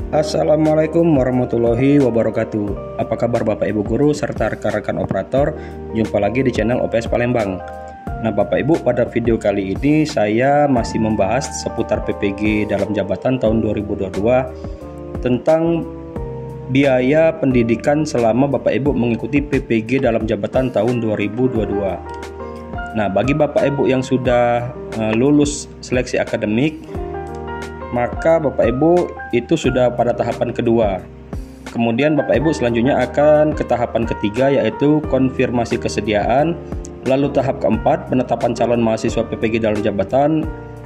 Assalamualaikum warahmatullahi wabarakatuh. Apa kabar Bapak Ibu guru serta rekan-rekan operator? Jumpa lagi di channel OPS Palembang. Nah Bapak Ibu, pada video kali ini saya masih membahas seputar PPG dalam jabatan tahun 2022 tentang biaya pendidikan selama Bapak Ibu mengikuti PPG dalam jabatan tahun 2022. Nah bagi Bapak Ibu yang sudah lulus seleksi akademik, maka Bapak Ibu itu sudah pada tahapan kedua. Kemudian Bapak Ibu selanjutnya akan ke tahapan ketiga, yaitu konfirmasi kesediaan. Lalu tahap keempat, penetapan calon mahasiswa PPG dalam jabatan.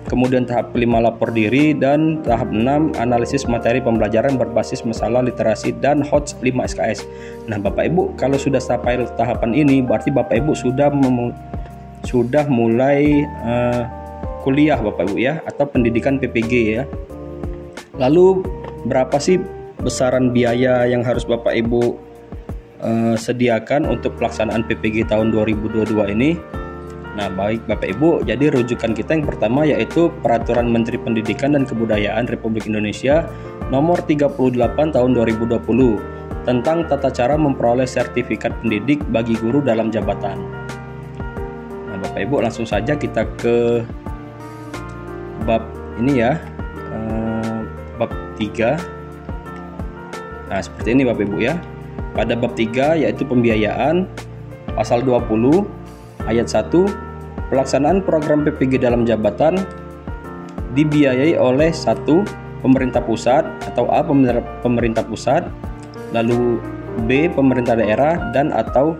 Kemudian tahap kelima, lapor diri. Dan tahap 6, analisis materi pembelajaran berbasis masalah literasi dan HOTS 5 SKS. Nah Bapak Ibu, kalau sudah sampai tahapan ini, berarti Bapak Ibu sudah mulai kuliah Bapak Ibu ya, atau pendidikan PPG ya. Lalu berapa sih besaran biaya yang harus Bapak Ibu sediakan untuk pelaksanaan PPG tahun 2022 ini? Nah baik Bapak Ibu, jadi rujukan kita yang pertama yaitu Peraturan Menteri Pendidikan dan Kebudayaan Republik Indonesia Nomor 38 Tahun 2020 tentang tata cara memperoleh sertifikat pendidik bagi guru dalam jabatan. Nah Bapak Ibu, langsung saja kita ke bab ini ya, bab 3. Nah seperti ini Bapak Ibu ya. Pada bab 3 yaitu pembiayaan, pasal 20 ayat 1, pelaksanaan program PPG dalam jabatan dibiayai oleh 1. Pemerintah pusat atau A. Pemerintah pusat, lalu B. Pemerintah daerah, dan atau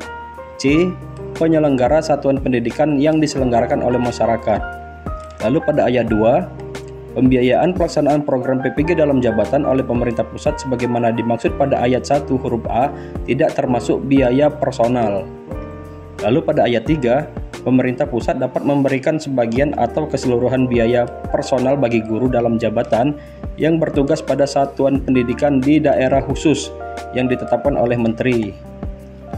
C. Penyelenggara satuan pendidikan yang diselenggarakan oleh masyarakat. Lalu pada ayat 2, pembiayaan pelaksanaan program PPG dalam jabatan oleh pemerintah pusat sebagaimana dimaksud pada ayat 1 huruf A tidak termasuk biaya personal. Lalu pada ayat 3, pemerintah pusat dapat memberikan sebagian atau keseluruhan biaya personal bagi guru dalam jabatan yang bertugas pada satuan pendidikan di daerah khusus yang ditetapkan oleh menteri.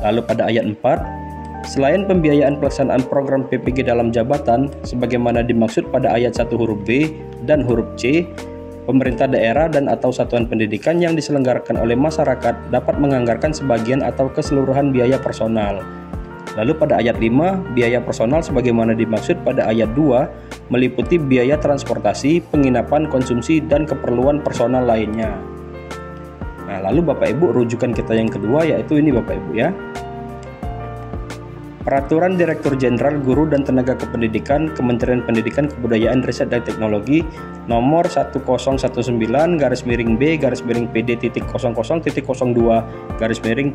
Lalu pada ayat 4, selain pembiayaan pelaksanaan program PPG dalam jabatan sebagaimana dimaksud pada ayat 1 huruf B dan huruf C, pemerintah daerah dan atau satuan pendidikan yang diselenggarakan oleh masyarakat dapat menganggarkan sebagian atau keseluruhan biaya personal. Lalu pada ayat 5, biaya personal sebagaimana dimaksud pada ayat 2 meliputi biaya transportasi, penginapan, konsumsi, dan keperluan personal lainnya. Nah lalu Bapak Ibu, rujukan kita yang kedua yaitu ini Bapak Ibu ya, Peraturan Direktur Jenderal Guru dan Tenaga Kependidikan Kementerian Pendidikan, Kebudayaan, Riset dan Teknologi Nomor 1019-BD-PD.00.02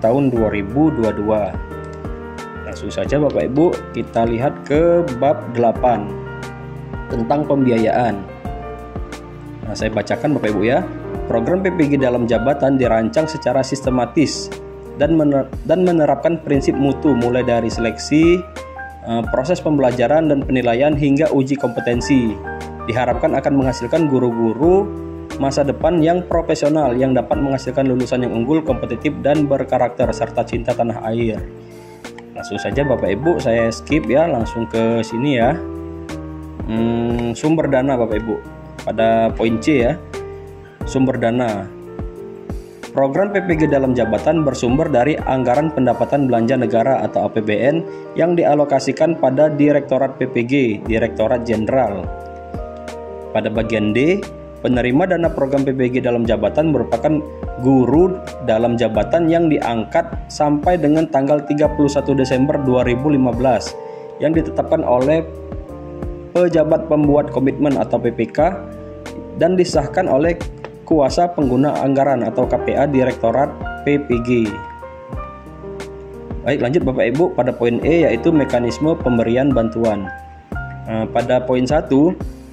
tahun 2022. Langsung saja Bapak Ibu kita lihat ke bab 8 tentang pembiayaan. Nah saya bacakan Bapak Ibu ya. Program PPG dalam jabatan dirancang secara sistematis dan menerapkan prinsip mutu mulai dari seleksi, proses pembelajaran dan penilaian hingga uji kompetensi. Diharapkan akan menghasilkan guru-guru masa depan yang profesional yang dapat menghasilkan lulusan yang unggul, kompetitif, dan berkarakter serta cinta tanah air. Langsung saja Bapak Ibu saya skip ya, langsung ke sini ya. Sumber dana Bapak Ibu. Pada poin C ya, sumber dana. Program PPG dalam jabatan bersumber dari anggaran pendapatan belanja negara atau APBN yang dialokasikan pada Direktorat PPG, Direktorat Jenderal. Pada bagian D, penerima dana program PPG dalam jabatan merupakan guru dalam jabatan yang diangkat sampai dengan tanggal 31 Desember 2015 yang ditetapkan oleh pejabat pembuat komitmen atau PPK dan disahkan oleh Kuasa Pengguna Anggaran atau KPA Direktorat PPG. Baik, lanjut Bapak Ibu pada poin E yaitu mekanisme pemberian bantuan. Pada poin 1,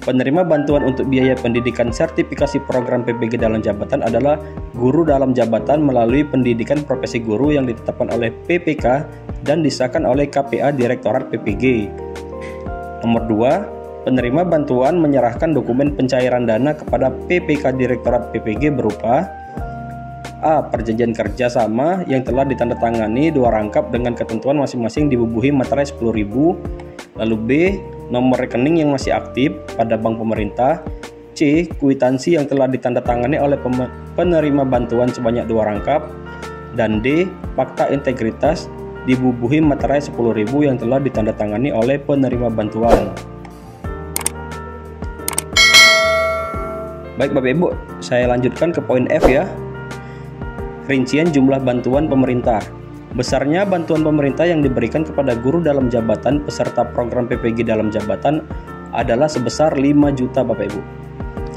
penerima bantuan untuk biaya pendidikan sertifikasi program PPG dalam jabatan adalah guru dalam jabatan melalui pendidikan profesi guru yang ditetapkan oleh PPK dan disahkan oleh KPA Direktorat PPG. Nomor 2, penerima bantuan menyerahkan dokumen pencairan dana kepada PPK Direktorat PPG berupa A. Perjanjian kerjasama yang telah ditandatangani 2 rangkap dengan ketentuan masing-masing dibubuhi materai 10.000. Lalu B. Nomor rekening yang masih aktif pada bank pemerintah. C. Kwitansi yang telah ditandatangani oleh penerima bantuan sebanyak 2 rangkap, dan D. fakta integritas dibubuhi materai 10.000 yang telah ditandatangani oleh penerima bantuan. Baik Bapak Ibu, saya lanjutkan ke poin F ya. Rincian jumlah bantuan pemerintah. Besarnya bantuan pemerintah yang diberikan kepada guru dalam jabatan peserta program PPG dalam jabatan adalah sebesar 5 juta Bapak Ibu.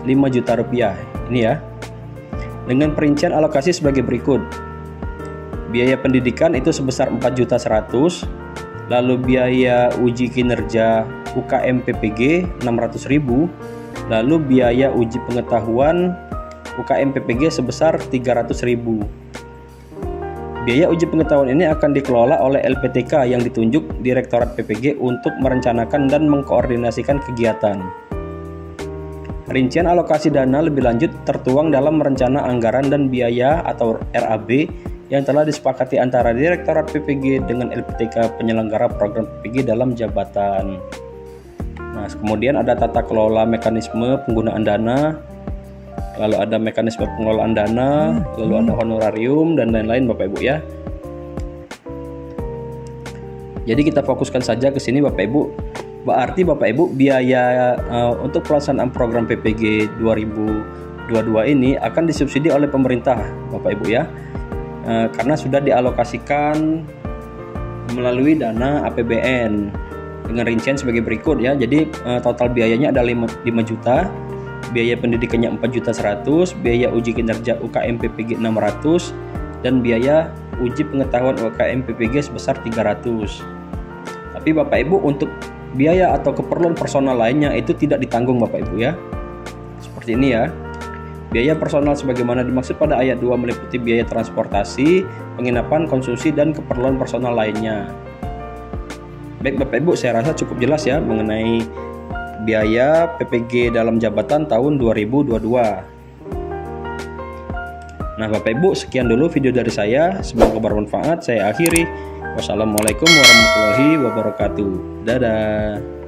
5 juta rupiah. Ini ya. Dengan perincian alokasi sebagai berikut. Biaya pendidikan itu sebesar 4.100.000, lalu biaya uji kinerja UKM PPG 600.000, lalu biaya uji pengetahuan UKM PPG sebesar 300.000. Biaya uji pengetahuan ini akan dikelola oleh LPTK yang ditunjuk Direktorat PPG untuk merencanakan dan mengkoordinasikan kegiatan. Rincian alokasi dana lebih lanjut tertuang dalam rencana anggaran dan biaya atau RAB yang telah disepakati antara Direktorat PPG dengan LPTK penyelenggara program PPG dalam jabatan. Nah, kemudian ada tata kelola mekanisme penggunaan dana, lalu ada mekanisme pengelolaan dana, lalu ada honorarium dan lain-lain Bapak Ibu ya. Jadi kita fokuskan saja ke sini Bapak Ibu. Berarti Bapak Ibu biaya untuk pelaksanaan program PPG 2022 ini akan disubsidi oleh pemerintah Bapak Ibu ya. Karena sudah dialokasikan melalui dana APBN dengan rincian sebagai berikut ya. Jadi total biayanya ada 5 juta. Biaya pendidikannya 4.100.000, biaya uji kinerja UKM PPG 600, dan biaya uji pengetahuan UKM PPG sebesar 300. Tapi Bapak Ibu untuk biaya atau keperluan personal lainnya itu tidak ditanggung Bapak Ibu ya. Seperti ini ya. Biaya personal sebagaimana dimaksud pada ayat 2 meliputi biaya transportasi, penginapan, konsumsi, dan keperluan personal lainnya. Baik Bapak Ibu, saya rasa cukup jelas ya mengenai biaya PPG dalam jabatan tahun 2022. Nah Bapak Ibu, sekian dulu video dari saya, semoga bermanfaat. Saya akhiri. Wassalamualaikum warahmatullahi wabarakatuh. Dadah.